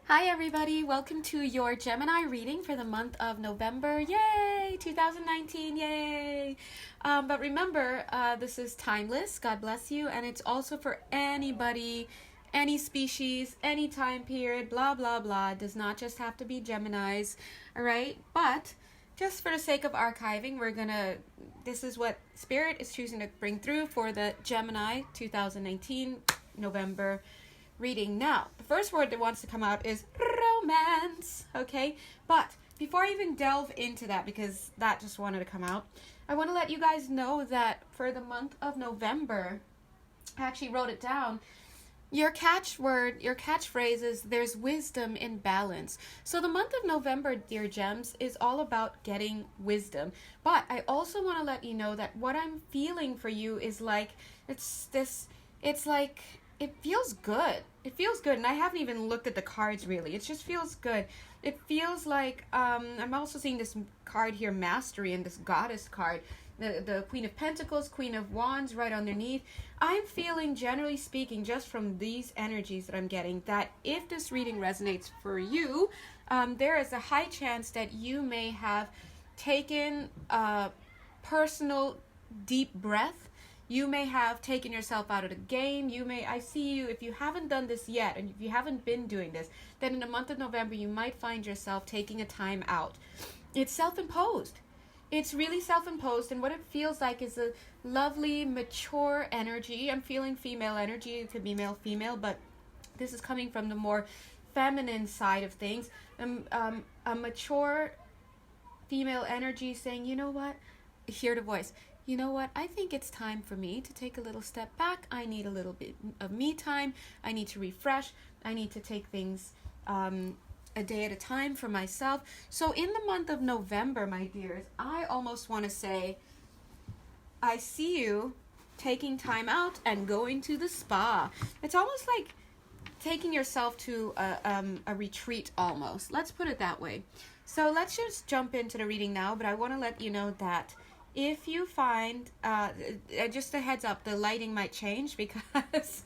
Hi everybody, welcome to your Gemini reading for the month of November. Yay! 2019, yay! But remember, this is timeless, God bless you, and it's also for anybody, any species, any time period, blah blah blah. It does not just have to be Geminis, alright? But just for the sake of archiving, this is what Spirit is choosing to bring through for the Gemini 2019 November reading. Now, the first word that wants to come out is romance, okay? But before I even delve into that, because that just wanted to come out, I want to let you guys know that for the month of November, I actually wrote it down, your catchword, your catchphrase is there's wisdom in balance. So the month of November, dear gems, is all about getting wisdom. But I also want to let you know that what I'm feeling for you is like, it feels good. It feels good. And I haven't even looked at the cards really. It just feels good. It feels like, I'm also seeing this card here, Mastery, and this Goddess card. The Queen of Pentacles, Queen of Wands right underneath. I'm feeling, generally speaking, just from these energies that I'm getting, that if this reading resonates for you, there is a high chance that you may have taken a personal deep breath. You may have taken yourself out of the game. I see you, if you haven't done this yet, and if you haven't been doing this, then in the month of November, you might find yourself taking a time out. It's self-imposed. It's really self-imposed, and what it feels like is a lovely, mature energy. I'm feeling female energy. It could be male, female, but this is coming from the more feminine side of things. A mature female energy saying, you know what? Hear the voice. You know what, I think it's time for me to take a little step back. I need a little bit of me time. I need to refresh. I need to take things a day at a time for myself. So in the month of November, my dears, I almost want to say, I see you taking time out and going to the spa. It's almost like taking yourself to a retreat almost. Let's put it that way. So let's just jump into the reading now, but I want to let you know that if you find, just a heads up, the lighting might change because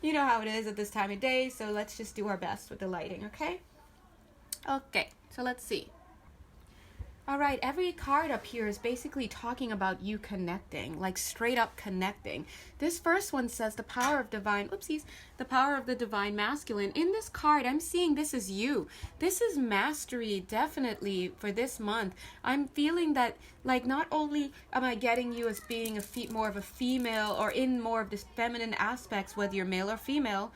you know how it is at this time of day. So let's just do our best with the lighting, okay? Okay, so let's see. All right, every card up here is basically talking about you connecting, like straight up connecting. This first one says the power of divine, the power of the divine masculine. In this card, I'm seeing this is you. This is mastery, definitely, for this month. I'm feeling that, like, not only am I getting you as being more of a female or in more of this feminine aspects, whether you're male or female,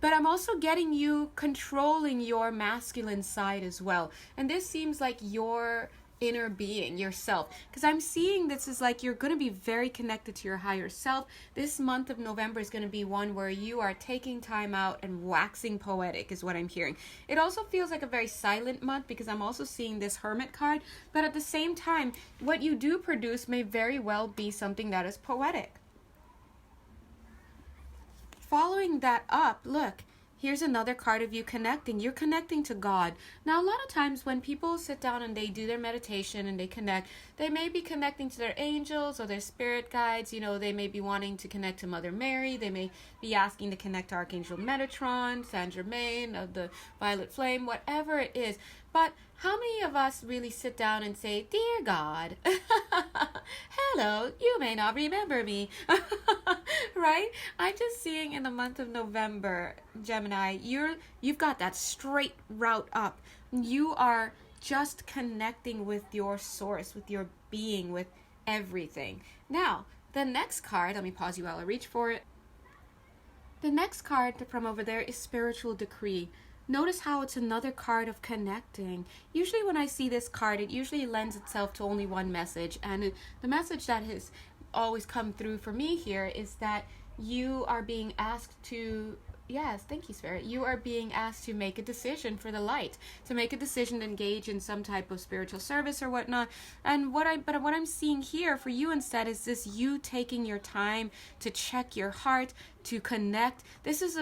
but I'm also getting you controlling your masculine side as well. And this seems like your inner being, yourself, because I'm seeing this is like you're going to be very connected to your higher self. This month of November is going to be one where you are taking time out and waxing poetic is what I'm hearing. It also feels like a very silent month because I'm also seeing this Hermit card, but at the same time, what you do produce may very well be something that is poetic. Following that up, look, here's another card of you connecting. You're connecting to God. Now, a lot of times when people sit down and they do their meditation and they connect, they may be connecting to their angels or their spirit guides. You know, they may be wanting to connect to Mother Mary. They may be asking to connect to Archangel Metatron, Saint Germain, the Violet Flame, whatever it is. But how many of us really sit down and say, Dear God, hello, you may not remember me, right? I'm just seeing in the month of November, Gemini, you've got that straight route up. You are just connecting with your source, with your being, with everything. Now, the next card, let me pause you while I reach for it. The next card from over there is Spiritual Decree. Notice how it's another card of connecting. Usually when I see this card, it usually lends itself to only one message. And the message that has always come through for me here is that you are being asked to, yes, thank you, Spirit. You are being asked to make a decision for the light, to make a decision to engage in some type of spiritual service or whatnot. And what I'm seeing here for you instead is this you taking your time to check your heart, to connect. This is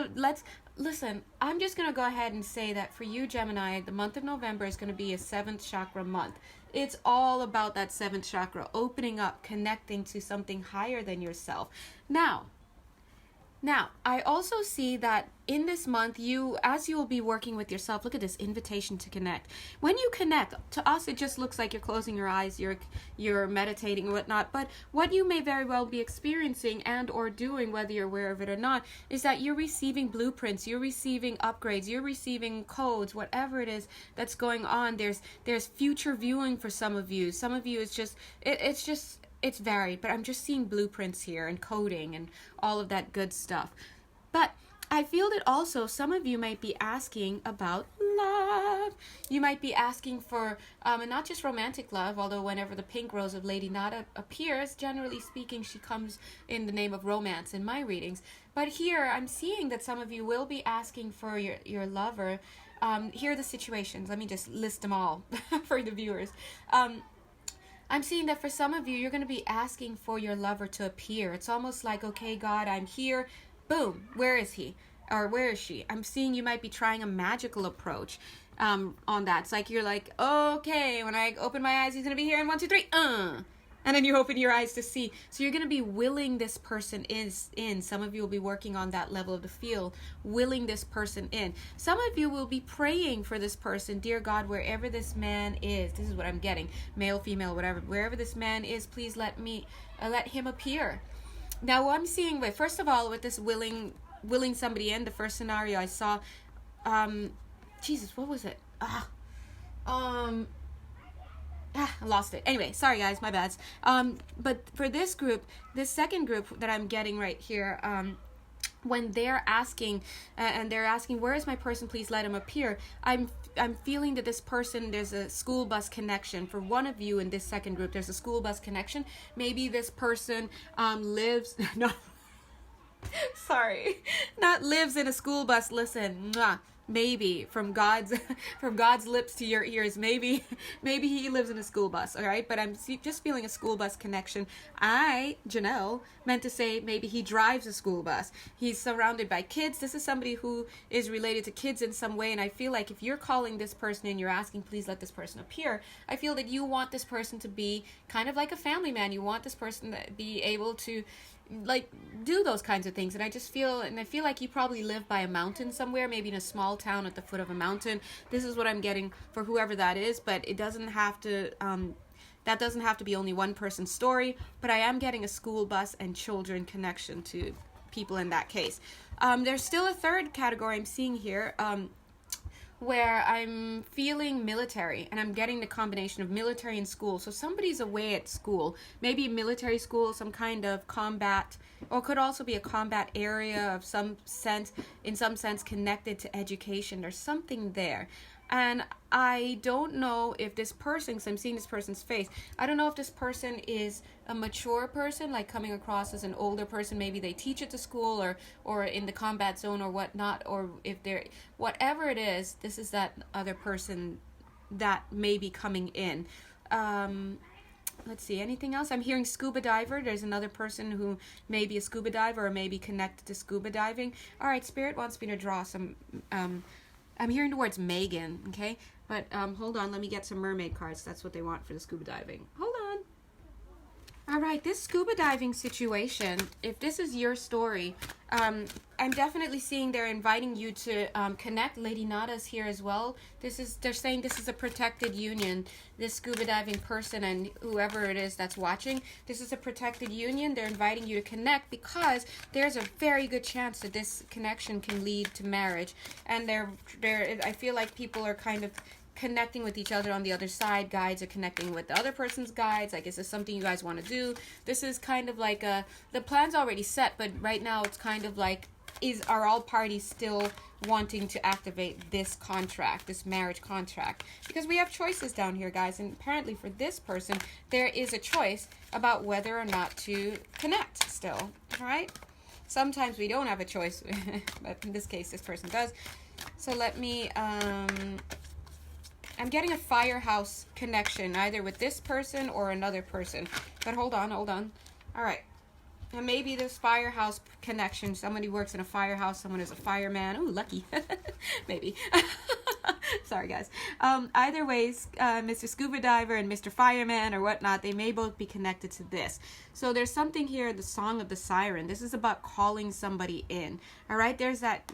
Listen, I'm just going to go ahead and say that for you, Gemini, the month of November is going to be a 7th chakra month. It's all about that 7th chakra, opening up, connecting to something higher than yourself. Now, Now, I also see that in this month, as you will be working with yourself, look at this invitation to connect. When you connect, to us, it just looks like you're closing your eyes, you're meditating and whatnot. But what you may very well be experiencing and or doing, whether you're aware of it or not, is that you're receiving blueprints, you're receiving upgrades, you're receiving codes, whatever it is that's going on. There's future viewing for some of you. Some of you, it's varied, but I'm just seeing blueprints here and coding and all of that good stuff. But I feel that also some of you might be asking about love. You might be asking for, and not just romantic love, although whenever the pink rose of Lady Nada appears, generally speaking, she comes in the name of romance in my readings. But here, I'm seeing that some of you will be asking for your lover. Here are the situations. Let me just list them all for the viewers. I'm seeing that for some of you, you're going to be asking for your lover to appear. It's almost like, okay, God, I'm here. Boom. Where is he? Or where is she? I'm seeing you might be trying a magical approach on that. It's like you're like, okay, when I open my eyes, he's going to be here in 1, 2, 3. And then you open your eyes to see. So you're going to be willing this person in. Some of you will be working on that level of the field, willing this person in. Some of you will be praying for this person. Dear God, wherever this man is, this is what I'm getting, male, female, whatever, wherever this man is, please let him appear. Now, what I'm seeing, first of all, with this willing somebody in, the first scenario I saw, Jesus, what was it? I lost it. Anyway, sorry guys, my bad. But for this group, this second group that I'm getting right here, when they're asking, where is my person, please let him appear, I'm feeling that this person, there's a school bus connection. For one of you in this second group, there's a school bus connection. Maybe this person lives, no, sorry, not lives in a school bus, listen, maybe from God's lips to your ears, maybe he lives in a school bus, all right? But I'm just feeling a school bus connection. Janelle, meant to say maybe he drives a school bus. He's surrounded by kids. This is somebody who is related to kids in some way, and I feel like if you're calling this person and you're asking, please let this person appear, I feel that you want this person to be kind of like a family man. You want this person to be able to like do those kinds of things. And I feel like you probably live by a mountain somewhere, maybe in a small town at the foot of a mountain. This is what I'm getting for whoever that is, but it doesn't have to that doesn't have to be only one person's story. But I am getting a school bus and children connection to people in that case. There's still a third category I'm seeing here, where I'm feeling military, and I'm getting the combination of military and school. So somebody's away at school, maybe military school, some kind of combat, or could also be a combat area of some sense, in some sense connected to education. There's something there. And I don't know if this person, because I'm seeing this person's face, I don't know if this person is a mature person, like coming across as an older person. Maybe they teach at the school or in the combat zone or whatnot, or if they're, whatever it is, this is that other person that may be coming in. Let's see, anything else? I'm hearing scuba diver. There's another person who may be a scuba diver or may be connected to scuba diving. All right, Spirit wants me to draw some... I'm hearing the words Megan, okay? But hold on, let me get some mermaid cards. That's what they want for the scuba diving. Hold on. All right, this scuba diving situation, if this is your story, I'm definitely seeing they're inviting you to connect. Lady Nada's here as well. They're saying this is a protected union. This scuba diving person and whoever it is that's watching, this is a protected union. They're inviting you to connect because there's a very good chance that this connection can lead to marriage. And I feel like people are kind of connecting with each other on the other side. Guides are connecting with the other person's guides. Like, is this something you guys want to do? This is kind of like the plan's already set, but right now it's kind of like, are all parties still wanting to activate this contract, this marriage contract? Because we have choices down here, guys, and apparently for this person, there is a choice about whether or not to connect still, all right? Sometimes we don't have a choice, but in this case, this person does. So let me... I'm getting a firehouse connection, either with this person or another person. But hold on. All right. And maybe this firehouse connection, somebody works in a firehouse, someone is a fireman. Ooh, lucky. Maybe. Sorry, guys. Either ways, Mr. Scuba Diver and Mr. Fireman or whatnot, they may both be connected to this. So there's something here, the Song of the Siren. This is about calling somebody in. All right, there's that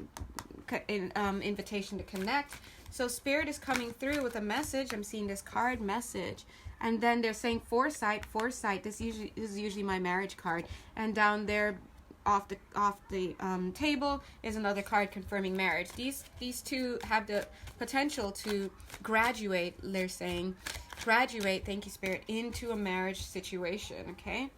invitation to connect. So Spirit is coming through with a message. I'm seeing this card, message. And then they're saying foresight, foresight. This is usually my marriage card. And down there, off the table is another card confirming marriage. These two have the potential to graduate. They're saying graduate. Thank you, Spirit, into a marriage situation. Okay.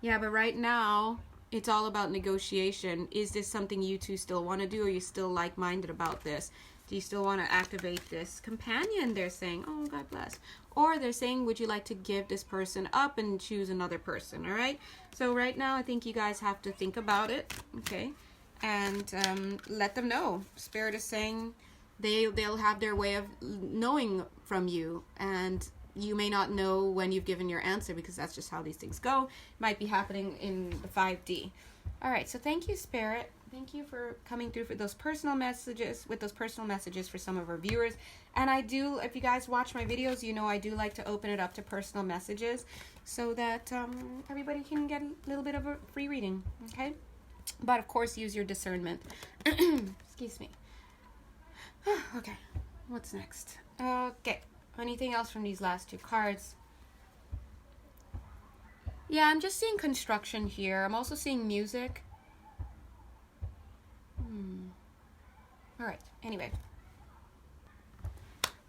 Yeah, but right now it's all about negotiation. Is this something you two still want to do? Are you still like-minded about this? Do you still want to activate this companion? They're saying, oh, God bless. Or they're saying, would you like to give this person up and choose another person? All right. So right now, I think you guys have to think about it. Okay. And let them know. Spirit is saying they'll have their way of knowing from you. And you may not know when you've given your answer, because that's just how these things go. It might be happening in the 5D. All right. So thank you, Spirit. Thank you for coming through for those personal messages, for some of our viewers. And I do, if you guys watch my videos, you know I do like to open it up to personal messages so that everybody can get a little bit of a free reading, okay? But of course, use your discernment. Excuse me. Okay, what's next? Okay, anything else from these last two cards? Yeah, I'm just seeing construction here. I'm also seeing music. All right, anyway.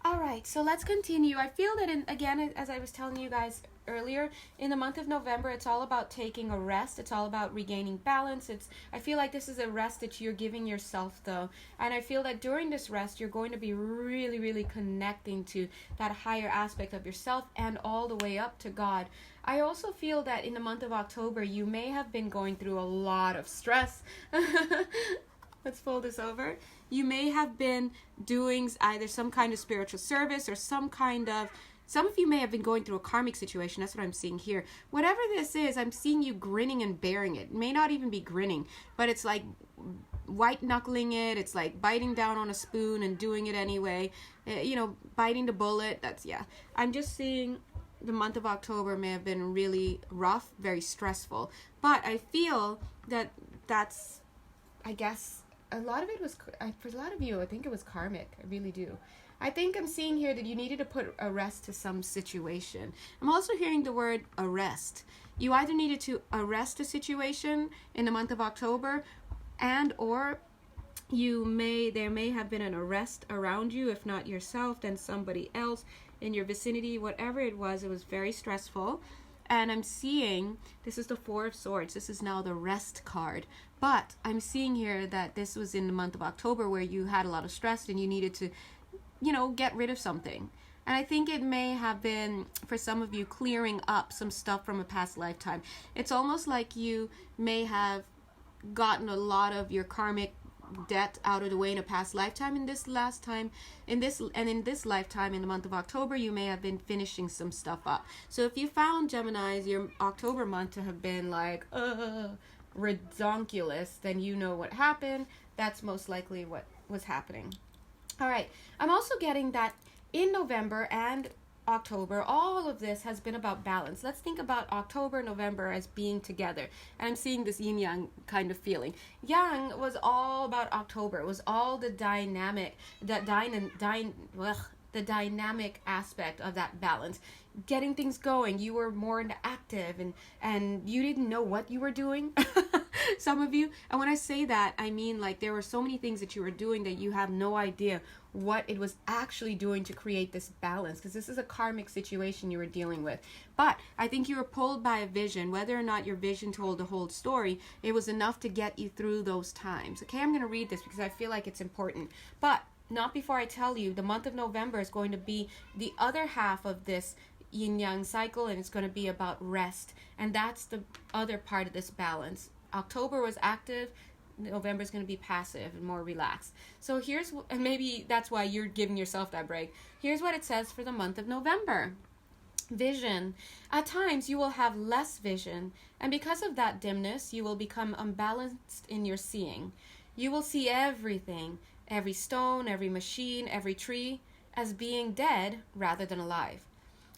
All right, so let's continue. I feel that, again, as I was telling you guys earlier, in the month of November, it's all about taking a rest. It's all about regaining balance. I feel like this is a rest that you're giving yourself, though. And I feel that during this rest, you're going to be really, really connecting to that higher aspect of yourself and all the way up to God. I also feel that in the month of October, you may have been going through a lot of stress. Let's fold this over. You may have been doing either some kind of spiritual service or some of you may have been going through a karmic situation. That's what I'm seeing here. Whatever this is, I'm seeing you grinning and bearing it. It may not even be grinning, but it's like white knuckling it. It's like biting down on a spoon and doing it anyway. Biting the bullet. I'm just seeing the month of October may have been really rough, very stressful. But I feel that that's, I guess, a lot of it was, for a lot of you, I think it was karmic. I really do. I think I'm seeing here that you needed to put arrest to some situation. I'm also hearing the word arrest. You either needed to arrest a situation in the month of October, or there may have been an arrest around you, if not yourself, then somebody else in your vicinity. Whatever it was very stressful. And I'm seeing, this is the Four of Swords. This is now the rest card. But I'm seeing here that this was in the month of October where you had a lot of stress and you needed to, get rid of something. And I think it may have been, for some of you, clearing up some stuff from a past lifetime. It's almost like you may have gotten a lot of your karmic debt out of the way in a past lifetime. In this lifetime, in the month of October, you may have been finishing some stuff up. So if you found, Geminis, your October month to have been like redonkulous, then you know what happened. That's most likely what was happening. All right, I'm also getting that in November and October, all of this has been about balance. Let's think about October, November as being together. And I'm seeing this yin-yang kind of feeling. Yang was all about October. It was all the dynamic, the dynamic aspect of that balance. Getting things going. You were more active and you didn't know what you were doing. Some of you. And when I say that, I mean like there were so many things that you were doing that you have no idea what it was actually doing to create this balance, because this is a karmic situation you were dealing with. But I think you were pulled by a vision. Whether or not your vision told the whole story, it was enough to get you through those times. Okay, I'm going to read this because I feel like it's important. But not before I tell you, the month of November is going to be the other half of this yin-yang cycle, and it's going to be about rest. And that's the other part of this balance. October was active. November is going to be passive and more relaxed. So and maybe that's why you're giving yourself that break. Here's what it says for the month of November. Vision. At times you will have less vision, and because of that dimness, you will become unbalanced in your seeing. You will see everything every stone, every machine, every tree, as being dead rather than alive.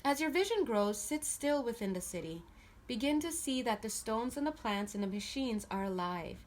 As your vision grows, sit still within the city. Begin to see that the stones and the plants and the machines are alive.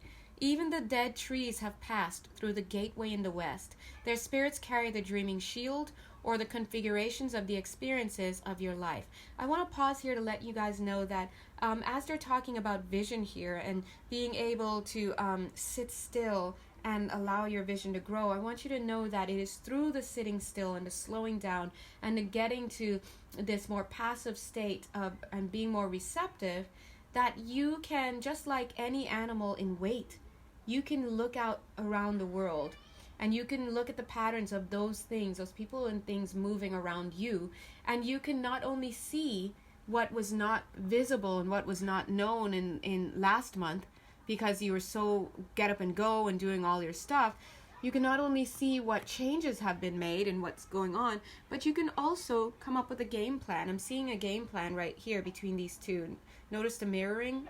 Even the dead trees have passed through the gateway in the west. Their spirits carry the dreaming shield or the configurations of the experiences of your life. I want to pause here to let you guys know that as they're talking about vision here and being able to sit still and allow your vision to grow, I want you to know that it is through the sitting still and the slowing down and the getting to this more passive state of and being more receptive that you can, just like any animal in wait, you can look out around the world and you can look at the patterns of those things, those people and things moving around you, and you can not only see what was not visible and what was not known in last month, because you were so get up and go and doing all your stuff. You can not only see what changes have been made and what's going on, but you can also come up with a game plan. I'm seeing a game plan right here between these two. Notice the mirroring,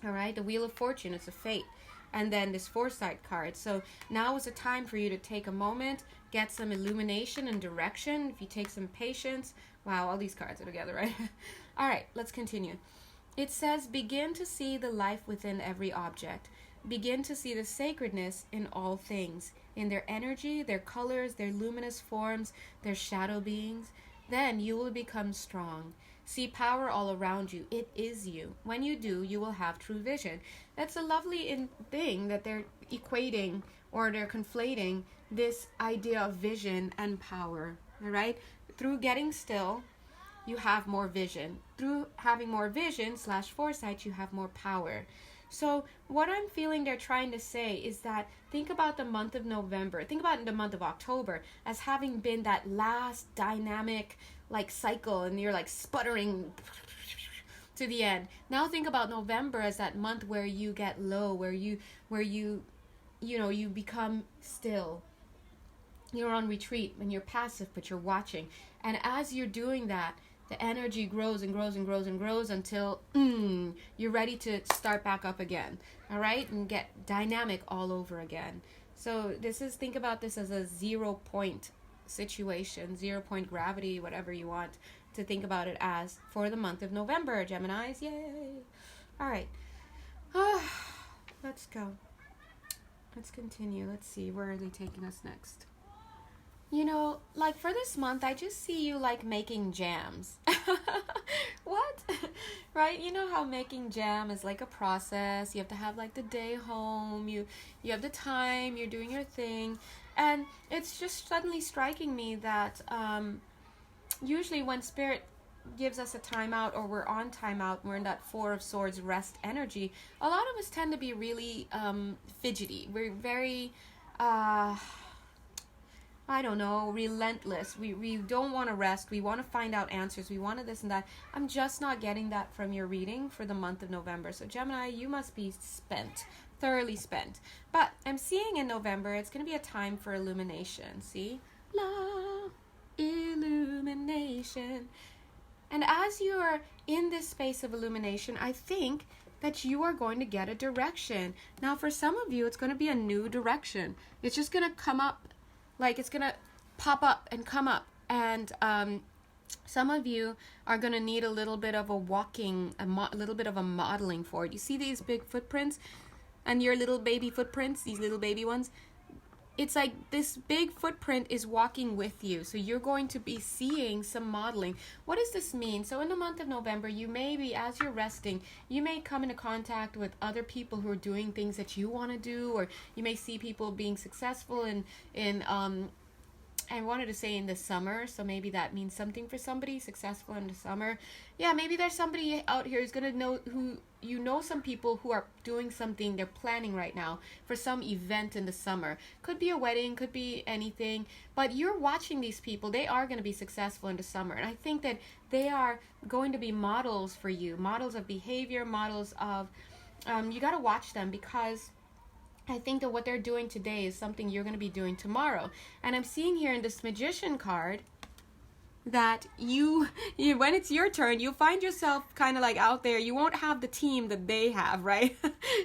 all right? The Wheel of Fortune, it's a fate. And then this foresight card. So now is a time for you to take a moment, get some illumination and direction. If you take some patience. Wow, all these cards are together, right? All right, let's continue. It says, begin to see the life within every object. Begin to see the sacredness in all things, in their energy, their colors, their luminous forms, their shadow beings. Then you will become strong. See power all around you. It is you. When you do, you will have true vision. That's a lovely thing that they're equating or they're conflating this idea of vision and power. All right? Through getting still, you have more vision. Through having more vision / foresight, you have more power. So what I'm feeling they're trying to say is that think about the month of November, think about the month of October as having been that last dynamic like cycle, and you're like sputtering to the end. Now think about November as that month where you get low, where you you become still. You're on retreat and you're passive, but you're watching. And as you're doing that, the energy grows and grows and grows and grows until you're ready to start back up again. All right? And get dynamic all over again. So think about this as a 0 point situation, 0 point gravity, whatever you want to think about it as for the month of November, Geminis. Yay! All right. Let's go. Let's continue. Let's see. Where are they taking us next? Like for this month, I just see you like making jams. What? Right? You know how making jam is like a process. You have to have like the day home. You have the time. You're doing your thing. And it's just suddenly striking me that usually when Spirit gives us a timeout or we're on timeout, we're in that Four of Swords rest energy, a lot of us tend to be really fidgety. We're very... I don't know, relentless. We don't want to rest. We want to find out answers. We want to this and that. I'm just not getting that from your reading for the month of November. So Gemini, you must be spent, thoroughly spent. But I'm seeing in November, it's going to be a time for illumination. See? La, illumination. And as you are in this space of illumination, I think that you are going to get a direction. Now, for some of you, it's going to be a new direction. It's just going to come up. Like it's going to pop up and come up. And some of you are going to need a little bit of a little bit of a modeling for it. You see these big footprints and your little baby footprints, these little baby ones? It's like this big footprint is walking with you. So you're going to be seeing some modeling. What does this mean? So in the month of November, you may be, as you're resting, you may come into contact with other people who are doing things that you want to do, or you may see people being successful I wanted to say in the summer, so maybe that means something for somebody, successful in the summer. Yeah, maybe there's somebody out here who's going to know, some people who are doing something they're planning right now for some event in the summer. Could be a wedding, could be anything, but you're watching these people. They are going to be successful in the summer, and I think that they are going to be models for you, models of behavior, models of, you got to watch them, because I think that what they're doing today is something you're going to be doing tomorrow. And I'm seeing here in this Magician card, that you when it's your turn, you find yourself kind of like out there. You won't have the team that they have, right?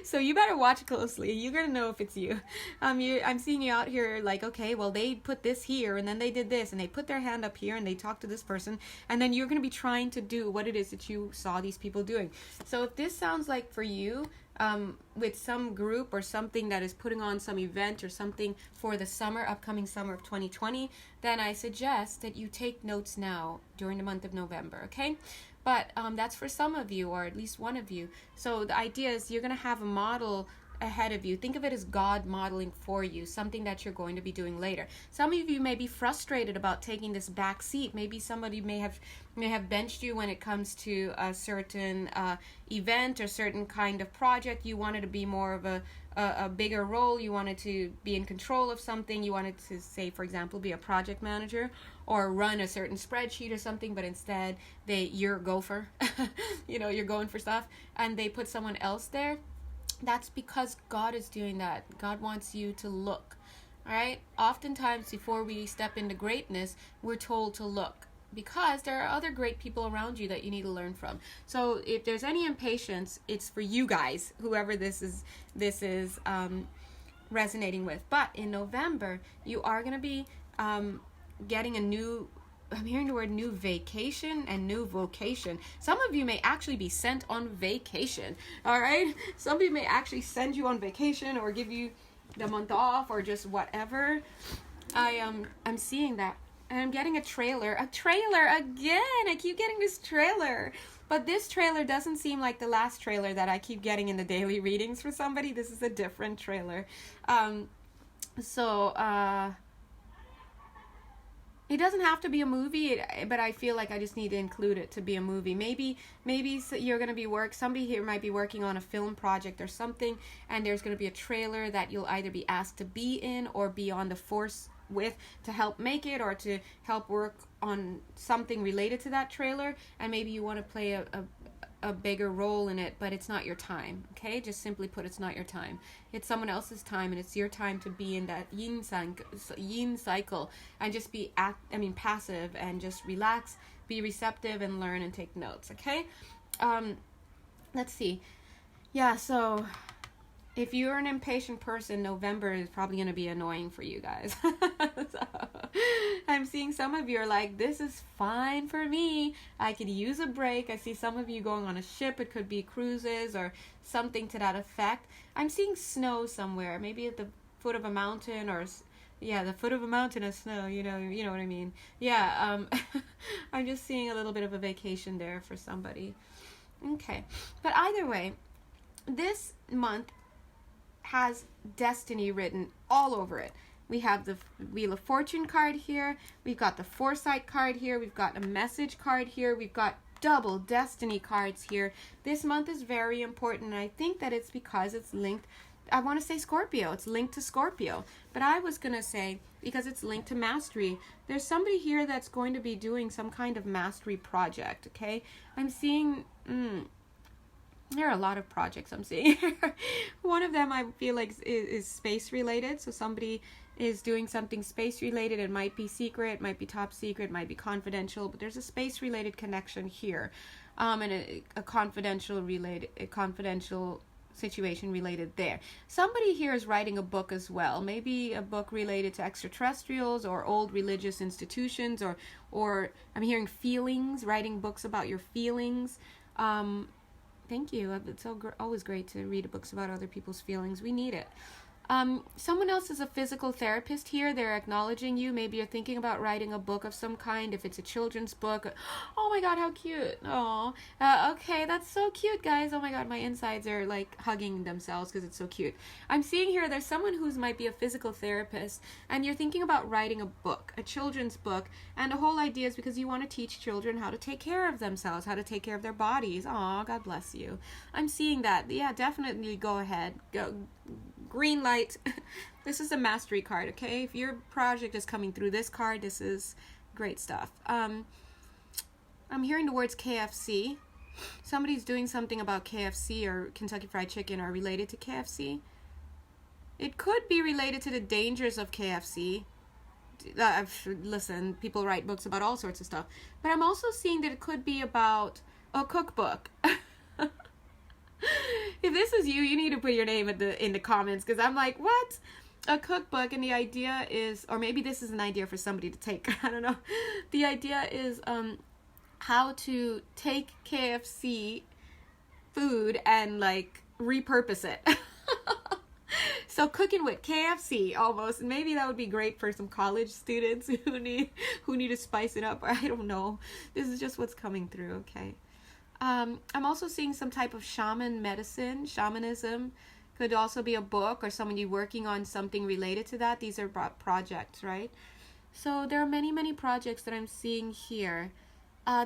So you better watch closely. You're gonna know if it's you. I'm seeing you out here like, okay, well, they put this here and then they did this and they put their hand up here and they talked to this person, and then you're gonna be trying to do what it is that you saw these people doing. So if this sounds like for you, with some group or something that is putting on some event or something for the upcoming summer of 2020, then I suggest that you take notes now during the month of November, okay? But that's for some of you, or at least one of you. So the idea is you're going to have a model ahead of you. Think of it as God modeling for you, something that you're going to be doing later. Some of you may be frustrated about taking this back seat. Maybe somebody may have benched you when it comes to a certain event or certain kind of project. You wanted to be more of a bigger role. You wanted to be in control of something. You wanted to, say, for example, be a project manager or run a certain spreadsheet or something, but instead you're a gopher. You're going for stuff, and they put someone else there. That's because God is doing that. God wants you to look. All right? Oftentimes, before we step into greatness, we're told to look, because there are other great people around you that you need to learn from. So if there's any impatience, it's for you guys, whoever this is resonating with. But in November, you are going to be getting a new, I'm hearing the word new vacation and new vocation. Some of you may actually be sent on vacation. All right? Somebody may actually send you on vacation or give you the month off or just whatever. I'm seeing that. And I'm getting a trailer again. I keep getting this trailer. But this trailer doesn't seem like the last trailer that I keep getting in the daily readings for somebody. This is a different trailer. It doesn't have to be a movie, but I feel like I just need to include it to be a movie. Maybe you're going to be somebody here might be working on a film project or something, and there's going to be a trailer that you'll either be asked to be in or be on the force with to help make it, or to help work on something related to that trailer, and maybe you want to play a bigger role in it, but it's not your time, okay? Just simply put, it's not your time. It's someone else's time, and it's your time to be in that yin cycle and just be passive and just relax, be receptive, and learn and take notes, okay? Let's see. Yeah, so if you're an impatient person, November is probably going to be annoying for you guys. So, I'm seeing some of you are like, this is fine for me. I could use a break. I see some of you going on a ship. It could be cruises or something to that effect. I'm seeing snow somewhere, maybe at the foot of a mountain, or the foot of a mountain is snow. You know what I mean. Yeah. I'm just seeing a little bit of a vacation there for somebody. Okay, but either way, this month has destiny written all over it. We have the Wheel of Fortune card here. We've got the Foresight card here. We've got a message card here. We've got double destiny cards here. This month is very important, and I think that it's because it's linked. I want to say Scorpio. It's linked to Scorpio. But I was going to say, because it's linked to mastery, there's somebody here that's going to be doing some kind of mastery project, okay? I'm seeing... there are a lot of projects I'm seeing. One of them I feel like is space related. So somebody is doing something space related. It might be secret, might be top secret, might be confidential, but there's a space related connection here. And a confidential situation related there. Somebody here is writing a book as well. Maybe a book related to extraterrestrials or old religious institutions, or I'm hearing feelings, writing books about your feelings. Thank you. It's always great to read books about other people's feelings. We need it. Someone else is a physical therapist here. They're acknowledging you. Maybe you're thinking about writing a book of some kind. If it's a children's book. Oh my God, how cute. Oh, okay. That's so cute, guys. Oh my God, my insides are like hugging themselves because it's so cute. I'm seeing here there's someone who might be a physical therapist, and you're thinking about writing a book, a children's book. And the whole idea is because you want to teach children how to take care of themselves, how to take care of their bodies. Oh, God bless you. I'm seeing that. Yeah, definitely go ahead. Go. Green light. This is a mastery card, okay? If your project is coming through this card, this is great stuff. I'm hearing the words KFC. Somebody's doing something about KFC or Kentucky Fried Chicken or related to KFC. It could be related to the dangers of KFC. listen, people write books about all sorts of stuff, but I'm also seeing that it could be about a cookbook. If this is you, you need to put your name in the comments, because I'm like, what? A cookbook, and the idea is, or maybe this is an idea for somebody to take, I don't know. The idea is how to take KFC food and like repurpose it. So cooking with KFC almost. Maybe that would be great for some college students who need to spice it up. Or I don't know. This is just what's coming through, okay? I'm also seeing some type of shamanism. Could also be a book or somebody working on something related to that. These are projects, right? So there are many, many projects that I'm seeing here.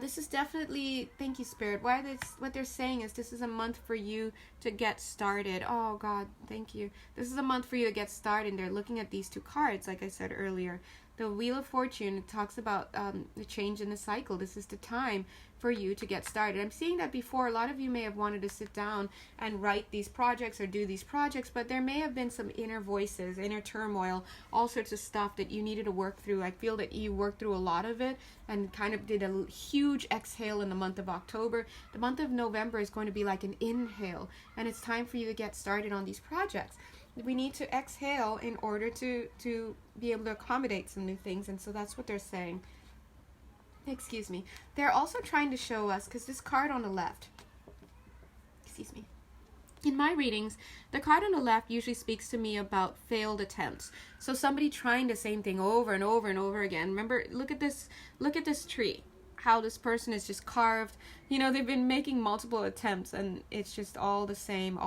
This is definitely, thank you, Spirit. What they're saying is this is a month for you to get started. Oh, God, thank you. This is a month for you to get started. And they're looking at these two cards, like I said earlier. The Wheel of Fortune talks about the change in the cycle. This is the time for you to get started. I'm seeing that before. A lot of you may have wanted to sit down and write these projects or do these projects, but there may have been some inner voices, inner turmoil, all sorts of stuff that you needed to work through. I feel that you worked through a lot of it and kind of did a huge exhale in the month of October. The month of November is going to be like an inhale, and it's time for you to get started on these projects. We need to exhale in order to be able to accommodate some new things, and so that's what they're saying. Excuse me. They're also trying to show us, because this card on the left, excuse me, in my readings, the card on the left usually speaks to me about failed attempts. So somebody trying the same thing over and over and over again. Remember, look at this tree. How this person is just carved. You know, they've been making multiple attempts and it's just all the same.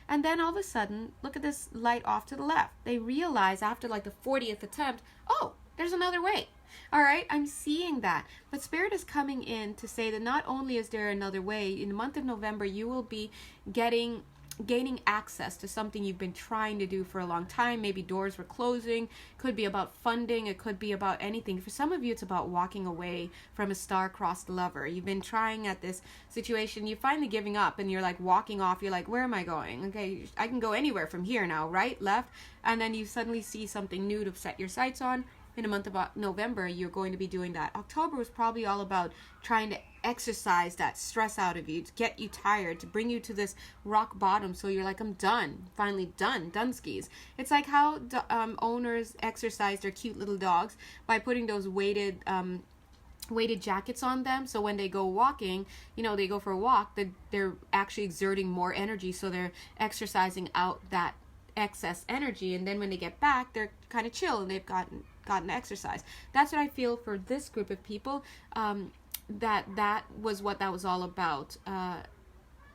And then all of a sudden, look at this light off to the left. They realize after like the 40th attempt, oh, there's another way. All right, I'm seeing that. But Spirit is coming in to say that not only is there another way, in the month of November, you will be gaining access to something you've been trying to do for a long time. Maybe doors were closing. Could be about funding. It could be about anything. For some of you, it's about walking away from a star-crossed lover. You've been trying at this situation. You're finally giving up and you're like walking off. You're like, where am I going? Okay, I can go anywhere from here now, right, left. And then you suddenly see something new to set your sights on. In the month of November, you're going to be doing that. October was probably all about trying to exercise that stress out of you, to get you tired, to bring you to this rock bottom. So you're like, I'm done, finally done skis. It's like how owners exercise their cute little dogs by putting those weighted jackets on them. So when they go walking, you know, they go for a walk, they're actually exerting more energy. So they're exercising out that excess energy. And then when they get back, they're kind of chill and they've gotten exercise. That's what I feel for this group of people. That was what that was all about.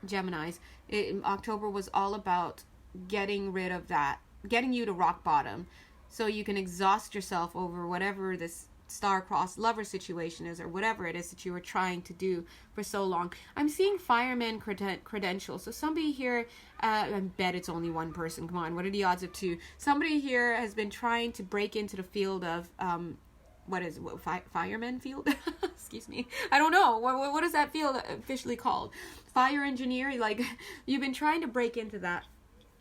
Geminis. October was all about getting rid of that, getting you to rock bottom, so you can exhaust yourself over whatever this star-crossed lover situation is, or whatever it is that you were trying to do for so long. I'm seeing fireman credentials. So somebody here, I bet it's only one person. Come on, what are the odds of two? Somebody here has been trying to break into the field of fireman field? Excuse me. I don't know. What is that field officially called? Fire engineer? Like, you've been trying to break into that.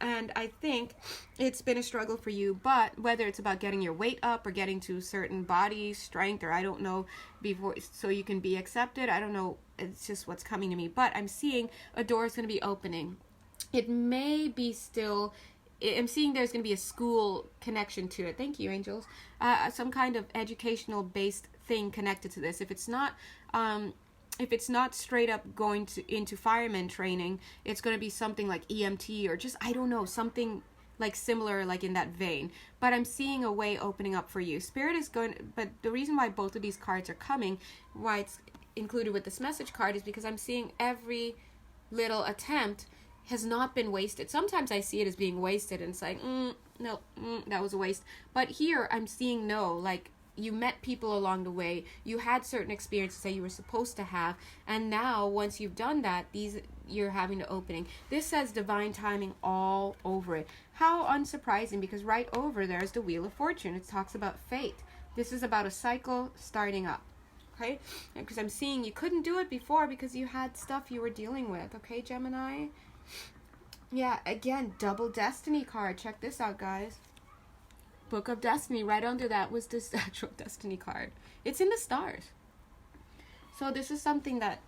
And I think it's been a struggle for you, but whether it's about getting your weight up or getting to certain body strength, or I don't know, before, so you can be accepted, I don't know, it's just what's coming to me. But I'm seeing a door is going to be opening. It may be still, I'm seeing there's going to be a school connection to it. Thank you, angels. Some kind of educational based thing connected to this. If it's not straight up going into fireman training, it's going to be something like EMT or just, I don't know, something like similar, like in that vein. But I'm seeing a way opening up for you. Spirit is going, but the reason why both of these cards are coming, why it's included with this message card, is because I'm seeing every little attempt has not been wasted. Sometimes I see it as being wasted and it's like, that was a waste. But here I'm seeing no, like, you met people along the way, you had certain experiences that you were supposed to have, and now once you've done that, you're having the opening. This says divine timing all over it. How unsurprising, because right over there is the Wheel of Fortune. It talks about fate. This is about a cycle starting up. Okay, because I'm seeing you couldn't do it before because you had stuff you were dealing with. Okay, Gemini. Yeah, again, double destiny card. Check this out, guys. Book of Destiny. Right under that was this actual Destiny card. It's in the stars. So this is something that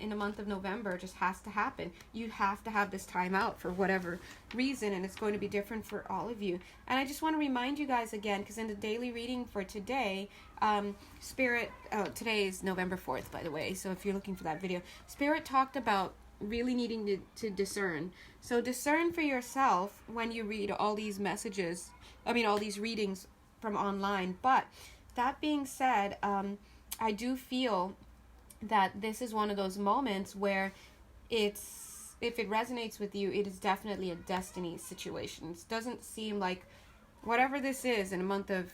in the month of November just has to happen. You have to have this time out for whatever reason, and it's going to be different for all of you. And I just want to remind you guys again, because in the daily reading for today, Spirit, today is November 4th, by the way, so if you're looking for that video, Spirit talked about really needing to discern. So discern for yourself when you read all these messages, all these readings from online. But that being said, I do feel that this is one of those moments where if it resonates with you, it is definitely a destiny situation. It doesn't seem like whatever this is in a month of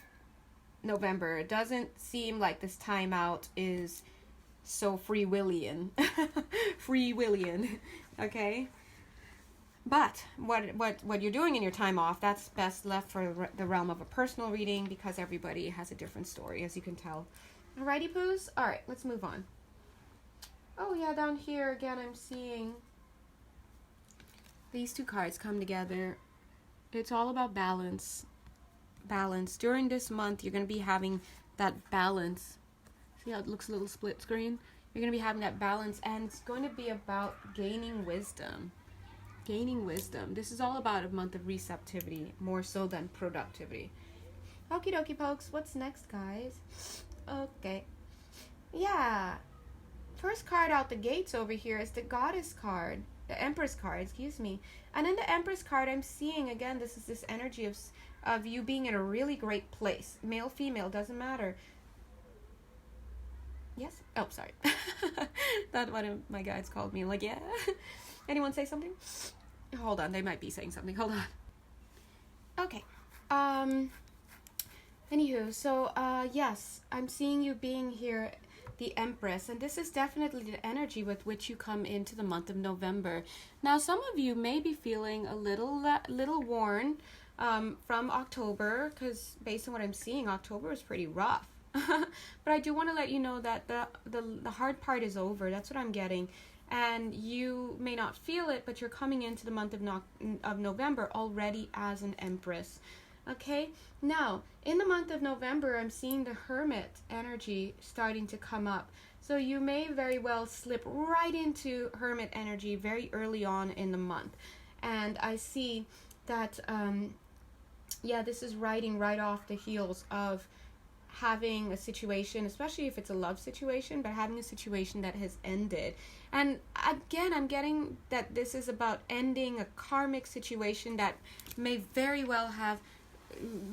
November, it doesn't seem like this time out is so free willian. Okay? But what you're doing in your time off, that's best left for the realm of a personal reading, because everybody has a different story, as you can tell. Alrighty, poos? Alright, let's move on. Oh yeah, down here again I'm seeing these two cards come together. It's all about balance. Balance. During this month, you're going to be having that balance. See how it looks a little split screen? You're going to be having that balance, and it's going to be about gaining wisdom. Gaining wisdom. This is all about a month of receptivity, more so than productivity. Okie dokie, folks. What's next, guys? Okay. Yeah. First card out the gates over here is the Goddess card. The Empress card, excuse me. And in the Empress card, I'm seeing, again, this is this energy of you being in a really great place. Male, female, doesn't matter. Yes? Oh, sorry. That's what my guides called me. I'm like, yeah. Anyone say something? Hold on, they might be saying something. Hold on. Okay. Anywho, so, yes, I'm seeing you being here, the Empress, and this is definitely the energy with which you come into the month of November. Now, some of you may be feeling a little worn from October, because based on what I'm seeing, October is pretty rough. But I do want to let you know that the hard part is over. That's what I'm getting. And you may not feel it, but you're coming into the month of November already as an Empress. Okay, now in the month of November, I'm seeing the Hermit energy starting to come up. So you may very well slip right into Hermit energy very early on in the month. And I see that, yeah, this is riding right off the heels of having a situation, especially if it's a love situation, but having a situation that has ended. And again, I'm getting that this is about ending a karmic situation that may very well have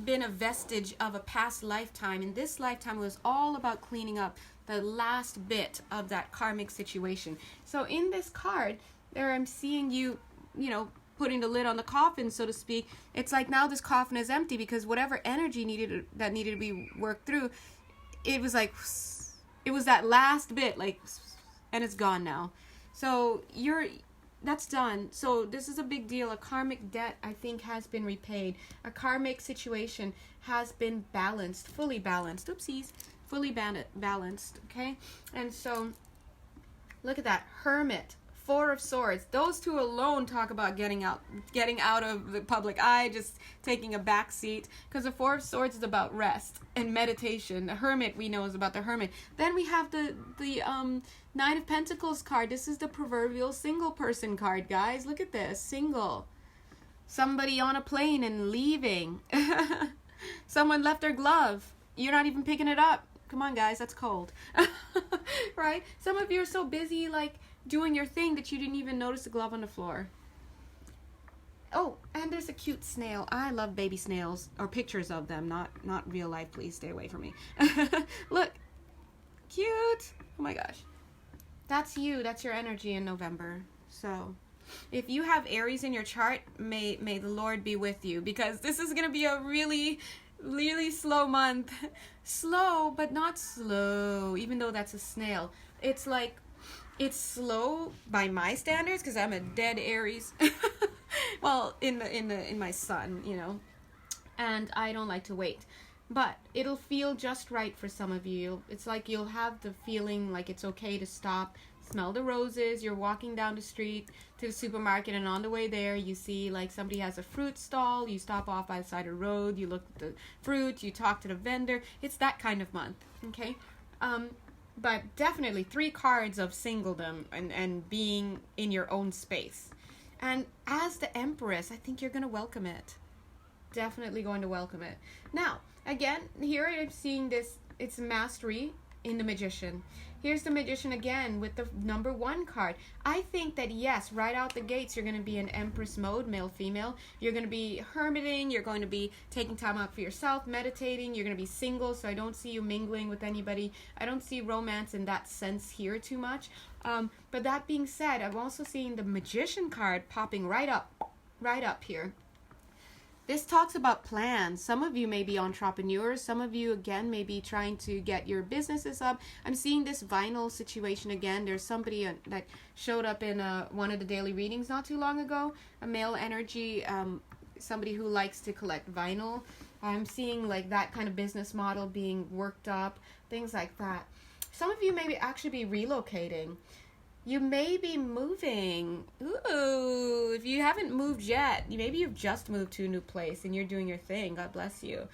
been a vestige of a past lifetime. In this lifetime, it was all about cleaning up the last bit of that karmic situation. So in this card, there I'm seeing you, putting the lid on the coffin, so to speak. It's like now this coffin is empty because whatever energy needed to be worked through, it was that last bit, and it's gone now. So that's done. So this is a big deal. A karmic debt, I think, has been repaid. A karmic situation has been balanced, fully balanced. Oopsies. Fully balanced, okay? And so, look at that. Hermit, Four of Swords. Those two alone talk about getting out of the public eye, just taking a back seat. Because the Four of Swords is about rest and meditation. The Hermit, we know, is about the Hermit. Then we have the Nine of Pentacles card. This is the proverbial single person card, guys. Look at this. Single. Somebody on a plane and leaving. Someone left their glove. You're not even picking it up. Come on, guys. That's cold. Right? Some of you are so busy, doing your thing that you didn't even notice the glove on the floor. Oh, and there's a cute snail. I love baby snails, or pictures of them, not real life. Please stay away from me. Look. Cute. Oh my gosh. That's you. That's your energy in November. So, if you have Aries in your chart, may the Lord be with you, because this is going to be a really, really slow month. Slow, but not slow, even though that's a snail. It's slow by my standards, because I'm a dead Aries. Well, in my sun, and I don't like to wait. But it'll feel just right for some of you. It's like you'll have the feeling like it's okay to stop, Smell the roses. You're walking down the street to the supermarket, and on the way there you see like somebody has a fruit stall. You stop off by the side of the road, you look at the fruit, you talk to the vendor. It's that kind of month, okay? But definitely 3 cards of singledom and being in your own space. And as the Empress, I think you're going to welcome it. Definitely going to welcome it. Now, again, here I'm seeing this, it's mastery in the Magician. Here's the Magician again with the number 1 card. I think that yes, right out the gates, you're going to be in Empress mode, male, female. You're going to be hermiting. You're going to be taking time out for yourself, meditating. You're going to be single, so I don't see you mingling with anybody. I don't see romance in that sense here too much. But that being said, I'm also seeing the Magician card popping right up here. This talks about plans. Some of you may be entrepreneurs. Some of you, again, may be trying to get your businesses up. I'm seeing this vinyl situation again. There's somebody that showed up in one of the daily readings not too long ago. A male energy, somebody who likes to collect vinyl. I'm seeing like that kind of business model being worked up, things like that. Some of you may actually be relocating. You may be moving. Ooh, if you haven't moved yet, maybe you've just moved to a new place and you're doing your thing. God bless you.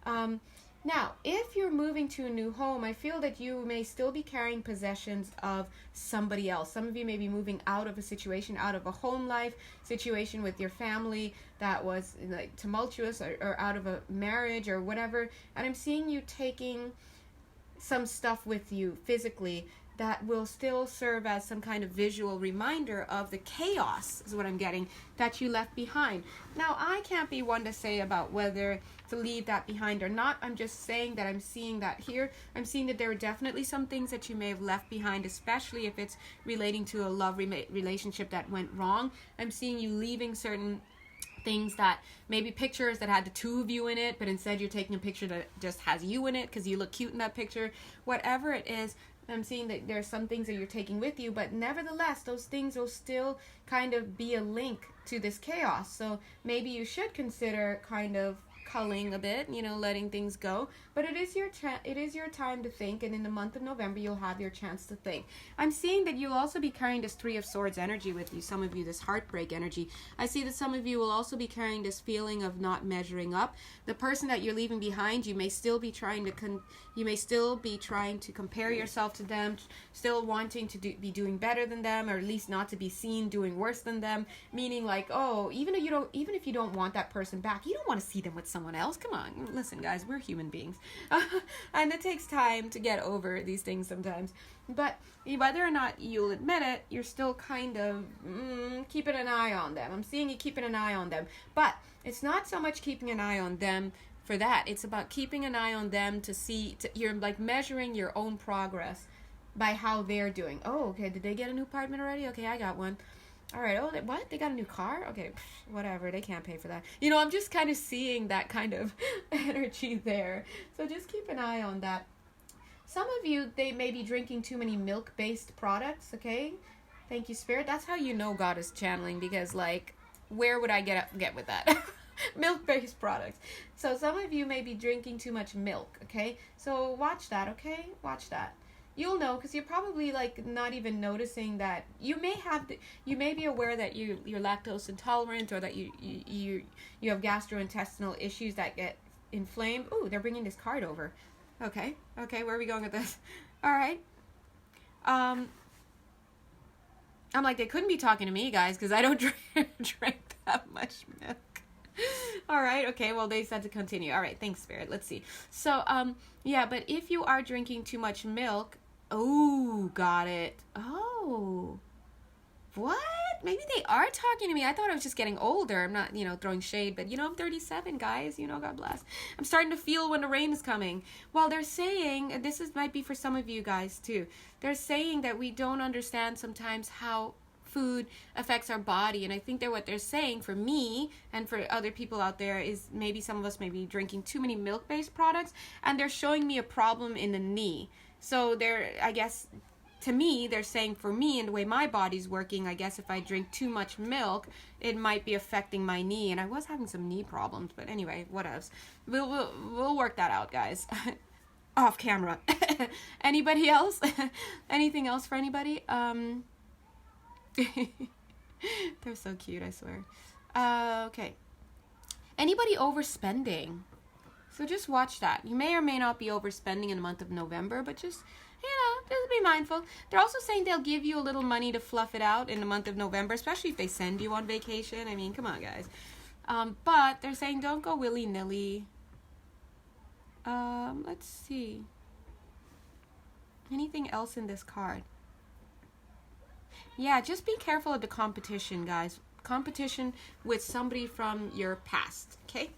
Now, if you're moving to a new home, I feel that you may still be carrying possessions of somebody else. Some of you may be moving out of a situation, out of a home life situation with your family that was like tumultuous, or out of a marriage or whatever. And I'm seeing you taking some stuff with you physically that will still serve as some kind of visual reminder of the chaos, is what I'm getting, that you left behind. Now, I can't be one to say about whether to leave that behind or not. I'm just saying that I'm seeing that here. I'm seeing that there are definitely some things that you may have left behind, especially if it's relating to a love relationship that went wrong. I'm seeing you leaving certain things, that maybe pictures that had the 2 of you in it, but instead you're taking a picture that just has you in it because you look cute in that picture. Whatever it is, I'm seeing that there's some things that you're taking with you, but nevertheless, those things will still kind of be a link to this chaos. So maybe you should consider kind of culling a bit, letting things go. But it is your time to think, and in the month of November, you'll have your chance to think. I'm seeing that you'll also be carrying this 3 of Swords energy with you, some of you, this heartbreak energy. I see that some of you will also be carrying this feeling of not measuring up. The person that you're leaving behind, you may still be trying to compare yourself to them, still wanting to be doing better than them, or at least not to be seen doing worse than them, meaning like, oh, even if you don't want that person back, you don't want to see them with someone else. Come on, listen guys, we're human beings. And it takes time to get over these things sometimes. But whether or not you'll admit it, you're still kind of keeping an eye on them. I'm seeing you keeping an eye on them. But it's not so much keeping an eye on them for that. It's about keeping an eye on them you're like measuring your own progress by how they're doing. Oh, okay, did they get a new apartment already? Okay, I got one. All right, oh, what? They got a new car? Okay, whatever, they can't pay for that. I'm just kind of seeing that kind of energy there. So just keep an eye on that. Some of you, they may be drinking too many milk-based products, okay? Thank you, Spirit. That's how you know God is channeling, because, like, where would I get with that? Milk-based products. So some of you may be drinking too much milk, okay? So watch that, okay? Watch that. You'll know, because you're probably like not even noticing that you may be aware that you're lactose intolerant, or that you have gastrointestinal issues that get inflamed. Ooh, they're bringing this card over. Okay, where are we going with this? All right. I'm like, they couldn't be talking to me, guys, because I don't drink that much milk. All right, okay, well, they said to continue. All right, thanks, Spirit. Let's see. So, yeah, but if you are drinking too much milk, oh, got it. Oh, what? Maybe they are talking to me. I thought I was just getting older. I'm not, throwing shade, but, I'm 37, guys. God bless. I'm starting to feel when the rain is coming. Well, they're saying, and might be for some of you guys, too. They're saying that we don't understand sometimes how food affects our body, and I think that what they're saying for me and for other people out there is maybe some of us may be drinking too many milk-based products, and they're showing me a problem in the knee. So I guess to me, they're saying for me and the way my body's working, I guess if I drink too much milk, it might be affecting my knee. And I was having some knee problems, but anyway, what else? We'll work that out, guys. off camera. Anybody else? Anything else for anybody? They're so cute, I swear. Okay. Anybody overspending? So just watch that. You may or may not be overspending in the month of November, but just, just be mindful. They're also saying they'll give you a little money to fluff it out in the month of November, especially if they send you on vacation. I mean, come on, guys. But they're saying don't go willy-nilly. Let's see. Anything else in this card? Yeah, just be careful of the competition, guys. Competition with somebody from your past, okay?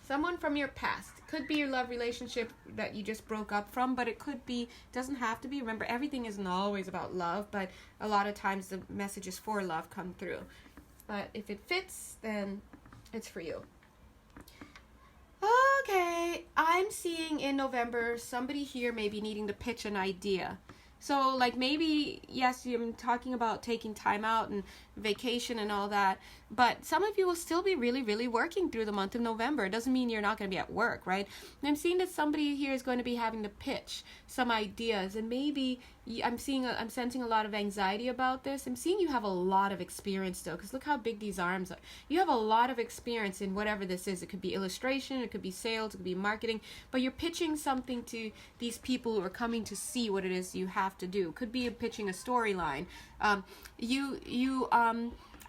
Someone from your past. Could be your love relationship that you just broke up from, but it could be, doesn't have to be. Remember, everything isn't always about love, but a lot of times the messages for love come through. But if it fits, then it's for you. Okay, I'm seeing in November somebody here may be needing to pitch an idea. So, like, maybe, yes, I'm talking about taking time out and vacation and all that, but some of you will still be really, really working through the month of November. It doesn't mean you're not going to be at work, right? And I'm seeing that somebody here is going to be having to pitch some ideas, and maybe I'm sensing a lot of anxiety about this. I'm seeing you have a lot of experience, though, because look how big these arms are. You have a lot of experience in whatever this is. It could be illustration, it could be sales, it could be marketing, but you're pitching something to these people who are coming to see what it is you have to do. Could be pitching a storyline.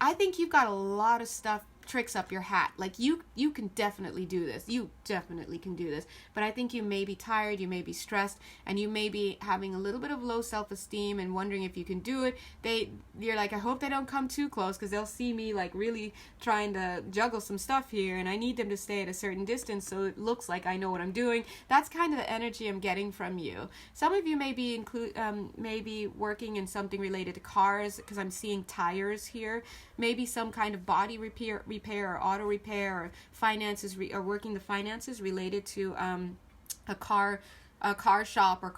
I think you've got a lot of tricks up your hat. Like, you can definitely do this. You definitely can do this. But I think you may be tired, you may be stressed, and you may be having a little bit of low self-esteem and wondering if you can do it. You're like, I hope they don't come too close, because they'll see me like really trying to juggle some stuff here, and I need them to stay at a certain distance so it looks like I know what I'm doing. That's kind of the energy I'm getting from you. Some of you may be working in something related to cars, because I'm seeing tires here. Maybe some kind of body repair or auto repair, or finances, or working the finances related to a car shop or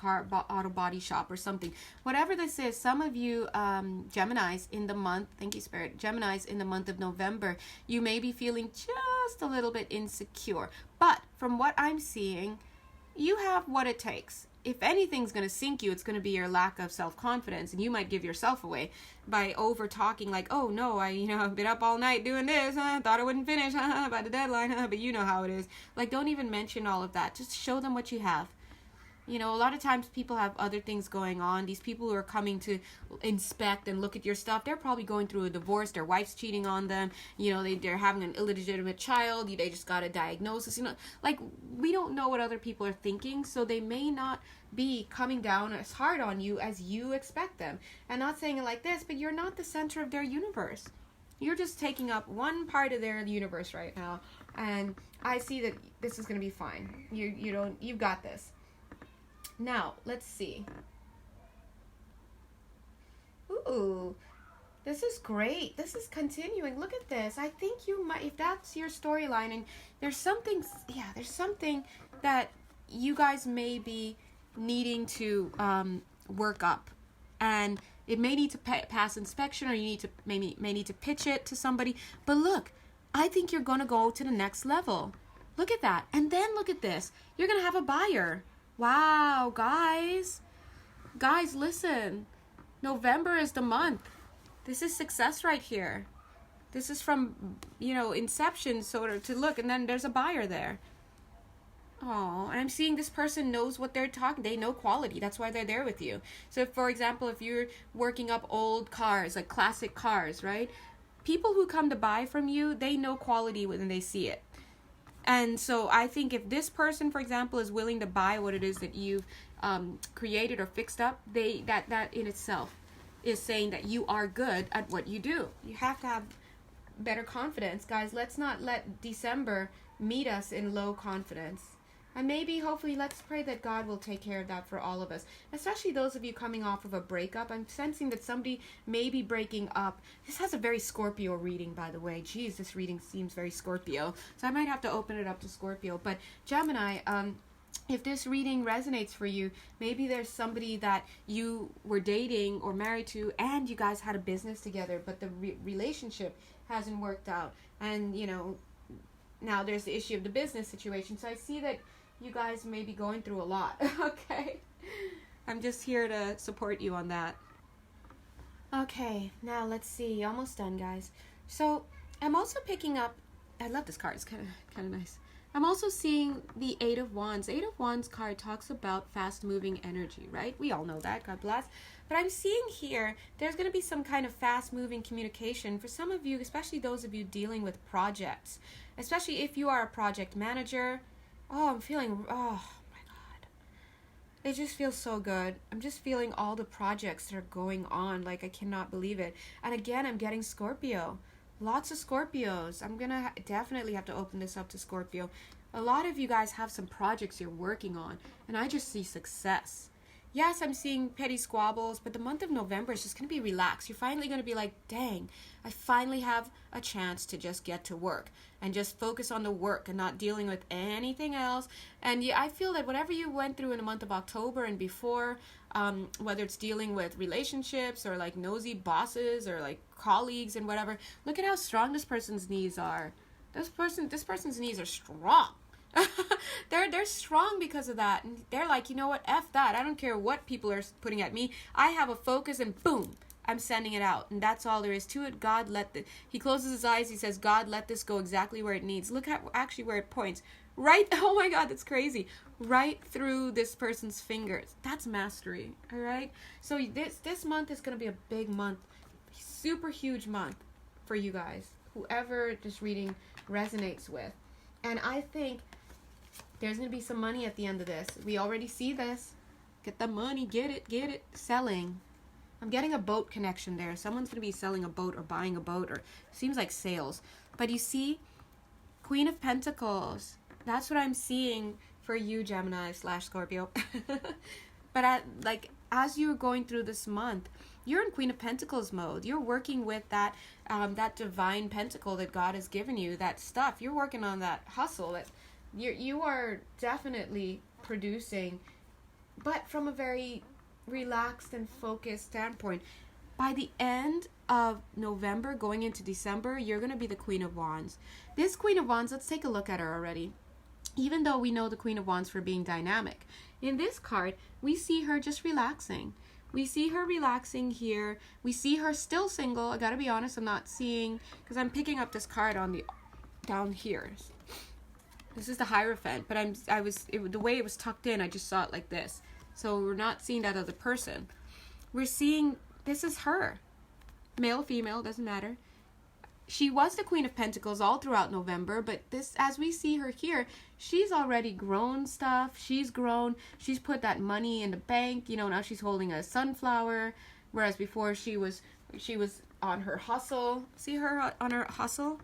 auto body shop or something. Whatever this is, some of you Geminis in the month, thank you Spirit, Geminis in the month of November, you may be feeling just a little bit insecure. But from what I'm seeing, you have what it takes. If anything's going to sink you, it's going to be your lack of self-confidence, and you might give yourself away by over-talking, like, oh no, I've been up all night doing this, thought I wouldn't finish, by the deadline, but you know how it is. Like, don't even mention all of that. Just show them what you have. A lot of times people have other things going on. These people who are coming to inspect and look at your stuff, they're probably going through a divorce. Their wife's cheating on them. They're having an illegitimate child. They just got a diagnosis. Like, we don't know what other people are thinking, so they may not be coming down as hard on you as you expect them. And not saying it like this, but you're not the center of their universe. You're just taking up one part of their universe right now. And I see that this is going to be fine. You've got this. Now, let's see. Ooh, this is great. This is continuing. Look at this. I think you might, if that's your storyline, and there's something that you guys may be needing to work up, and it may need to pass inspection, or you may need to pitch it to somebody. But look, I think you're going to go to the next level. Look at that. And then look at this. You're going to have a buyer. Wow, guys, listen, November is the month. This is success right here. This is from, inception, sort of, to look, and then there's a buyer there. Oh, and I'm seeing this person knows what they're talking. They know quality. That's why they're there with you. So, for example, if you're working up old cars, like classic cars, right? People who come to buy from you, they know quality when they see it. And so I think if this person, for example, is willing to buy what it is that you've created or fixed up, that in itself is saying that you are good at what you do. You have to have better confidence. Guys, let's not let December meet us in low confidence. And maybe, hopefully, let's pray that God will take care of that for all of us. Especially those of you coming off of a breakup. I'm sensing that somebody may be breaking up. This has a very Scorpio reading, by the way. Geez, this reading seems very Scorpio. So I might have to open it up to Scorpio. But Gemini, if this reading resonates for you, maybe there's somebody that you were dating or married to, and you guys had a business together, but the relationship hasn't worked out. And, now there's the issue of the business situation. So I see that you guys may be going through a lot. Okay. I'm just here to support you on that. Okay, now let's see. Almost done, guys. So I'm also picking up, I love this card. It's kind of nice. I'm also seeing the Eight of Wands. Eight of Wands card talks about fast-moving energy, right? We all know that. God bless. But I'm seeing here there's going to be some kind of fast-moving communication for some of you, especially those of you dealing with projects. Especially if you are a project manager. Oh, I'm feeling, oh my God. It just feels so good. I'm just feeling all the projects that are going on. Like, I cannot believe it. And again, I'm getting Scorpio. Lots of Scorpios. I'm going to definitely have to open this up to Scorpio. A lot of you guys have some projects you're working on, and I just see success. Yes, I'm seeing petty squabbles, but the month of November is just going to be relaxed. You're finally going to be like, dang, I finally have a chance to just get to work and just focus on the work and not dealing with anything else. And yeah, I feel that whatever you went through in the month of October and before, whether it's dealing with relationships or like nosy bosses or like colleagues and whatever, look at how strong this person's knees are. This person's knees are strong. They're strong because of that. And they're like, you know what? F that. I don't care what people are putting at me. I have a focus and boom, I'm sending it out. And that's all there is to it. God he closes his eyes. He says, God, let this go exactly where it needs. Look at actually where it points. Right. Oh my God, that's crazy. Right through this person's fingers. That's mastery. All right. So this month is going to be a big month. Super huge month for you guys. Whoever this reading resonates with. And I think there's going to be some money at the end of this. We already see this. Get the money. Get it. Selling. I'm getting a boat connection there. Someone's going to be selling a boat or buying a boat, or seems like sales. But you see, Queen of Pentacles. That's what I'm seeing for you, Gemini / Scorpio. But as you're going through this month, you're in Queen of Pentacles mode. You're working with that divine pentacle that God has given you, that stuff. You're working on that hustle. That you are definitely producing, but from a very relaxed and focused standpoint. By the end of November, going into December, you're going to be the Queen of Wands. This Queen of Wands, let's take a look at her already. Even though we know the Queen of Wands for being dynamic, in this card, we see her just relaxing. We see her relaxing here. We see her still single. I gotta be honest, I'm not seeing, because I'm picking up this card on the down here. This is the Hierophant, but the way it was tucked in, I just saw it like this. So we're not seeing that other person. We're seeing this is her. Male, female, doesn't matter. She was the Queen of Pentacles all throughout November, but this, as we see her here, she's already grown stuff. She's grown. She's put that money in the bank. You know, now she's holding a sunflower, whereas before she was on her hustle. See her on her hustle?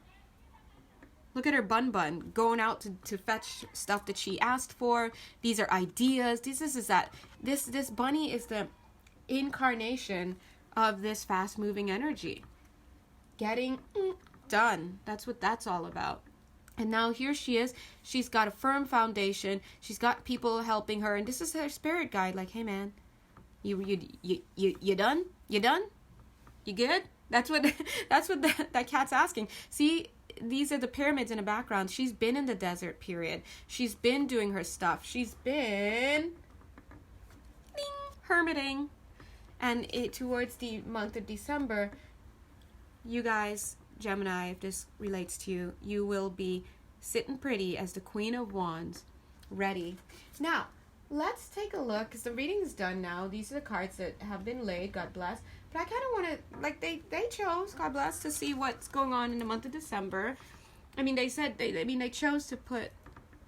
Look at her bun going out to fetch stuff that she asked for. These are ideas. This bunny is the incarnation of this fast-moving energy. Getting done. That's what that's all about. And now here she is. She's got a firm foundation. She's got people helping her, and this is her spirit guide. Like, hey man, you done? You done? You good? That's what that cat's asking. See, these are the pyramids in the background. She's been in the desert period. She's been doing her stuff. She's been hermiting, and towards the month of December, you guys, Gemini, if this relates to you, you will be sitting pretty as the Queen of Wands, ready. Now, let's take a look, because the reading is done now. These are the cards that have been laid, God bless. But I kind of want to, like, they chose, God bless, to see what's going on in the month of December. I mean, they said, they chose to put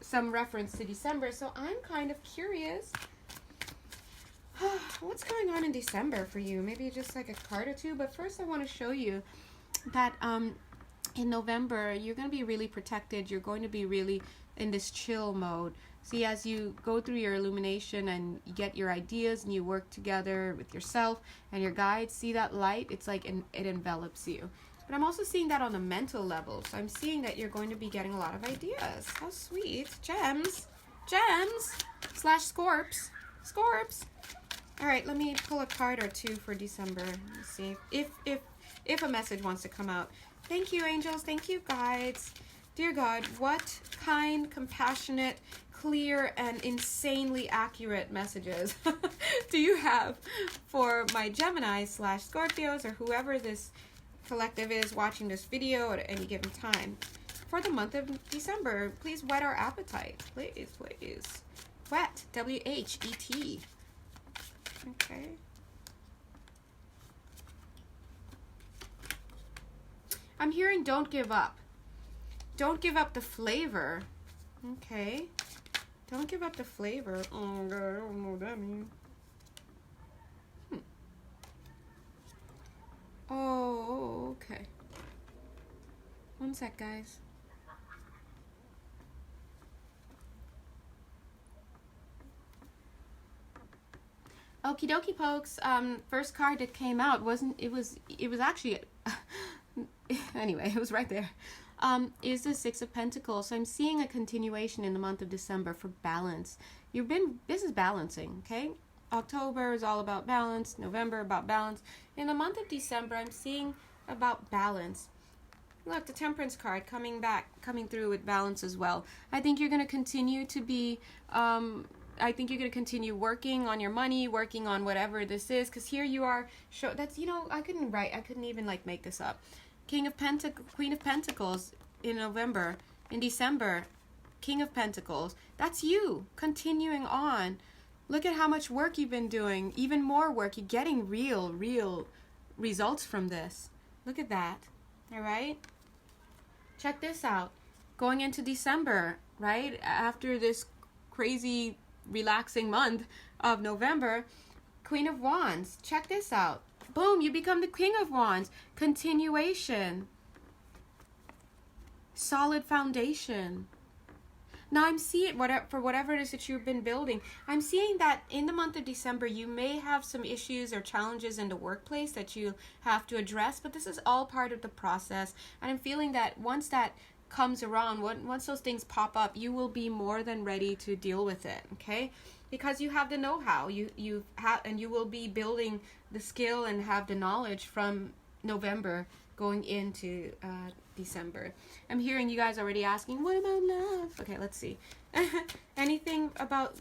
some reference to December, so I'm kind of curious. What's going on in December for you? Maybe just like a card or two, but first I want to show you that in November you're going to be really protected. You're going to be really in this chill mode. See, as you go through your illumination and you get your ideas and you work together with yourself and your guides, see that light? It's like it envelops you. But I'm also seeing that on the mental level. So I'm seeing that you're going to be getting a lot of ideas. How sweet. Gems / Scorps. All right, let me pull a card or two for December. Let's see if a message wants to come out. Thank you, angels. Thank you, guides. Dear God, what kind, compassionate, clear and insanely accurate messages do you have for my Gemini / Scorpios, or whoever this collective is watching this video at any given time for the month of December? Please whet our appetite. Please. Whet. W-H-E-T. Okay. I'm hearing don't give up. Don't give up the flavor. Okay. Don't give up the flavor. Oh, God, I don't know what that means. Oh, okay. One sec, guys. Okie dokie, folks. First card that came out it was actually anyway, it was right there. Is the Six of Pentacles. So I'm seeing a continuation in the month of December for balance. This is balancing, okay? October is all about balance, November about balance. In the month of December, I'm seeing about balance. Look, the Temperance card coming through with balance as well. I think you're going to continue to be, I think you're going to continue working on your money, working on whatever this is, because here you are, that's, I couldn't even like make this up. Queen of Pentacles in November, in December, King of Pentacles. That's you continuing on. Look at how much work you've been doing, even more work. You're getting real results from this. Look at that. All right. Check this out. Going into December, right? After this crazy relaxing month of November, Queen of Wands. Check this out. Boom, you become the King of Wands. Continuation. Solid foundation. Now I'm seeing, for whatever it is that you've been building, I'm seeing that in the month of December, you may have some issues or challenges in the workplace that you have to address, but this is all part of the process. And I'm feeling that once that comes around, once those things pop up, you will be more than ready to deal with it, okay? Because you have the know-how, you have, and you will be building the skill and have the knowledge from November going into December. I'm hearing you guys already asking, what about love? Okay, let's see. anything about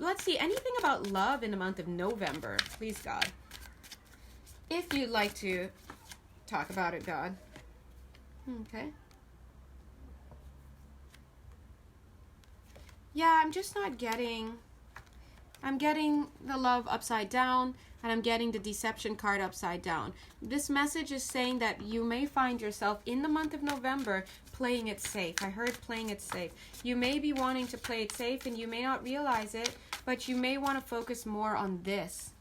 love in the month of November, please, God. If you'd like to talk about it, God. Okay. Yeah, I'm just not getting... I'm getting the love upside down, and I'm getting the deception card upside down. This message is saying that you may find yourself in the month of November playing it safe. I heard playing it safe. You may be wanting to play it safe, and you may not realize it, but you may want to focus more on this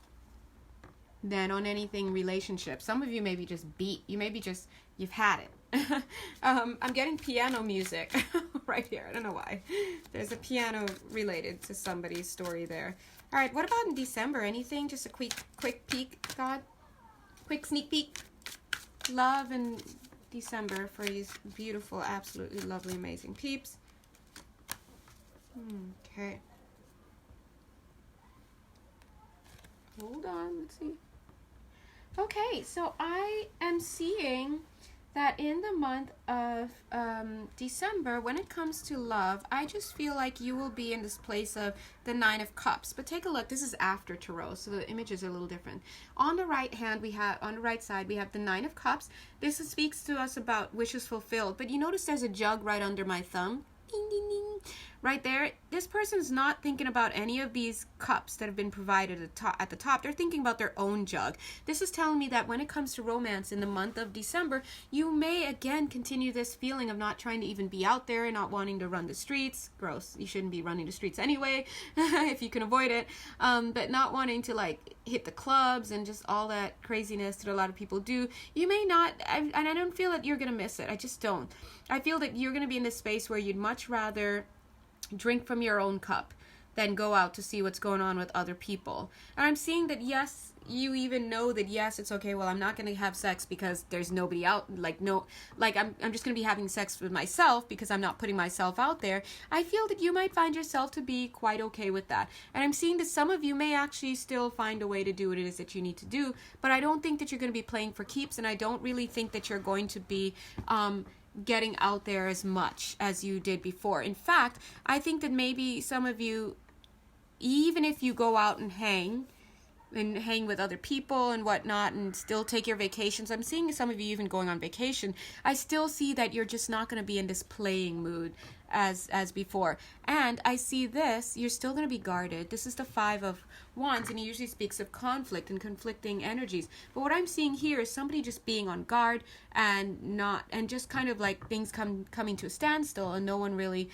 than on anything relationship. Some of you may be just beat. You may be just, you've had it. I'm getting piano music right here. I don't know why. There's a piano related to somebody's story there. All right, what about in December? Anything? Just a quick peek, God? Quick sneak peek? Love in December for these beautiful, absolutely lovely, amazing peeps. Okay. Hold on, let's see. Okay, so I am seeing that in the month of December, when it comes to love, I just feel like you will be in this place of the Nine of Cups. But take a look. This is after Tarot, so the images are a little different. On the right side, we have the Nine of Cups. This speaks to us about wishes fulfilled. But you notice there's a jug right under my thumb. Ding, ding, ding. Right there, this person's not thinking about any of these cups that have been provided at the top. They're thinking about their own jug. This is telling me that when it comes to romance in the month of December, you may again continue this feeling of not trying to even be out there and not wanting to run the streets. Gross. You shouldn't be running the streets anyway, if you can avoid it. But not wanting to like hit the clubs and just all that craziness that a lot of people do. You may not, and I don't feel that you're going to miss it. I just don't. I feel that you're going to be in this space where you'd much rather drink from your own cup than go out to see what's going on with other people. And I'm seeing that, yes, you even know that, yes, it's okay, well, I'm not going to have sex because there's nobody out, I'm just going to be having sex with myself because I'm not putting myself out there. I feel that you might find yourself to be quite okay with that. And I'm seeing that some of you may actually still find a way to do what it is that you need to do, but I don't think that you're going to be playing for keeps, and I don't really think that you're going to be getting out there as much as you did before. In fact, I think that maybe some of you, even if you go out and hang with other people and whatnot and still take your vacations, I'm seeing some of you even going on vacation, I still see that you're just not going to be in this playing mood as before. And I see this, you're still going to be guarded. This is the 5 of Wands, and he usually speaks of conflict and conflicting energies. But what I'm seeing here is somebody just being on guard and just kind of like things coming to a standstill and no one really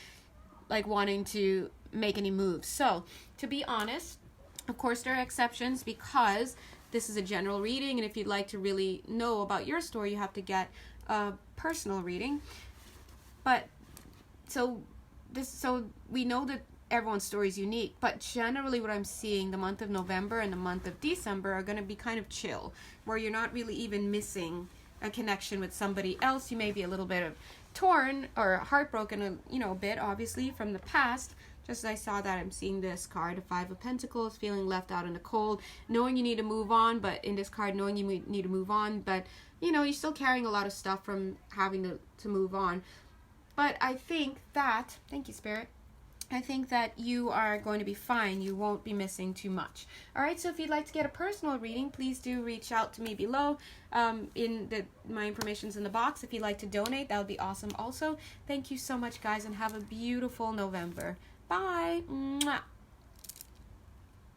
like wanting to make any moves. So, to be honest, of course, there are exceptions because this is a general reading, and if you'd like to really know about your story, you have to get a personal reading. But so we know that everyone's story is unique, but generally what I'm seeing, the month of November and the month of December are going to be kind of chill, where you're not really even missing a connection with somebody else. You may be a little bit of torn or heartbroken, a bit, obviously, from the past. Just as I saw that, I'm seeing this card, the 5 of Pentacles, feeling left out in the cold, knowing you need to move on, but in this card, knowing you need to move on, but, you're still carrying a lot of stuff from having to move on. But I think that, thank you, Spirit, I think that you are going to be fine. You won't be missing too much. All right, so if you'd like to get a personal reading, please do reach out to me below. My information's in the box. If you'd like to donate, that would be awesome also. Thank you so much, guys, and have a beautiful November. Bye. Mwah.